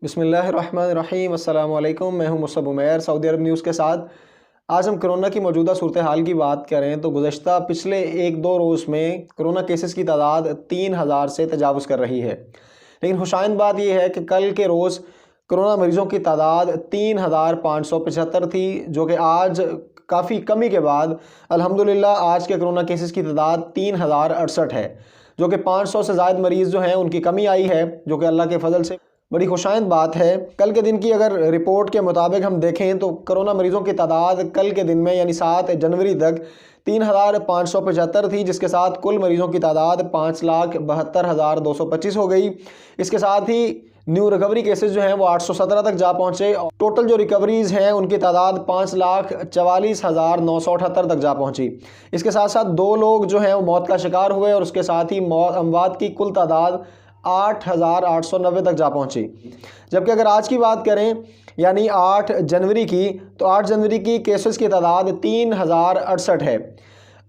बिस्मिल्लाहिर्रहमानिर्रहीम अस्सलाम वालेकुम। मैं हूं मुसब उमैर सऊदी अरब न्यूज़ के साथ। आज हम कोरोना की मौजूदा सूरत हाल की बात करें तो गुज़श्ता पिछले 1-2 रोज़ में कोरोना केसेस की तादाद 3000 से तजावुज़ कर रही है। लेकिन खुशाइंद बात यह है कि कल के रोज़ कोरोना मरीज़ों की तादाद 3575 थी, जो कि आज काफ़ी कमी के बाद अल्हम्दुलिल्लाह आज के कोरोना केसेस की तादाद 3068 है, जो कि 500 से ज़ायद मरीज़ जो हैं उनकी कमी आई है, जो कि अल्लाह के फजल से बड़ी खुशाइंद बात है। कल के दिन की अगर रिपोर्ट के मुताबिक हम देखें तो कोरोना मरीज़ों की तादाद कल के दिन में यानी 7 जनवरी तक 3575 थी, जिसके साथ कुल मरीज़ों की तादाद 5,72,225 हो गई। इसके साथ ही न्यू रिकवरी केसेस जो हैं वो 817 तक जा पहुँचे। टोटल जो रिकवरीज़ हैं उनकी तादाद 5,44,978 तक जा पहुँची। इसके साथ साथ 2 लोग जो हैं वो मौत का शिकार हुए और उसके साथ ही अमवात की कुल तादाद 8,890 तक जा पहुंची। जबकि अगर आज की बात करें यानी 8 जनवरी की, तो 8 जनवरी की केसेस की तादाद 3068 है।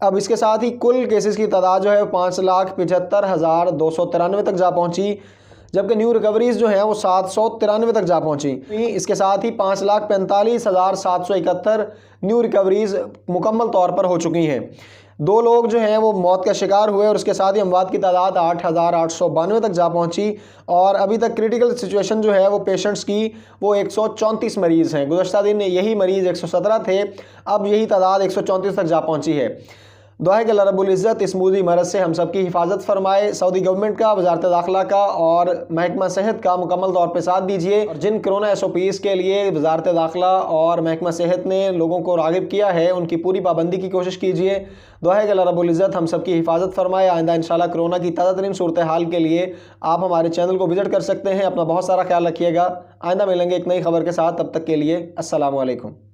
अब इसके साथ ही कुल केसेस की तादाद जो है 5,75,293 तक जा पहुंची, जबकि न्यू रिकवरीज जो हैं वो 793 तक जा पहुंची। इसके साथ ही 5,45,771 न्यू रिकवरीज मुकम्मल तौर पर हो चुकी हैं। 2 लोग जो हैं वो मौत का शिकार हुए और उसके साथ ही अमवात की तादाद 8,892 तक जा पहुंची। और अभी तक क्रिटिकल सिचुएशन जो है वो पेशेंट्स की वो 134 मरीज़ हैं। गुज़श्ता दिन यही मरीज़ 117 थे, अब यही तादाद 134 तक जा पहुंची है। दुआ है कि अल्लाह रब्बुल इज़्ज़त इस मूदी मरज़ से हम सब की हिफाजत फरमाए। सऊदी गवर्नमेंट का, वज़ारत दाखिला का और महकमा सेहत का मुकम्मल तौर पर साथ दीजिए। और जिन कोरोना SOPs के लिए वज़ारत दाखिला और महकमा सेहत ने लोगों को राग़िब किया है उनकी पूरी पाबंदी की कोशिश कीजिए। दुआ है कि अल्लाह रब्बुल इज़्ज़त हम सब की हिफाजत फरमाए। आइंदा इंशाल्लाह कोरोना की ताज़ा तरीन सूरत हाल के लिए आप हमारे चैनल को विज़िट कर सकते हैं। अपना बहुत सारा ख्याल रखिएगा। आइंदा मिलेंगे एक नई खबर के साथ, तब तक के लिए अस्सलामु अलैकुम।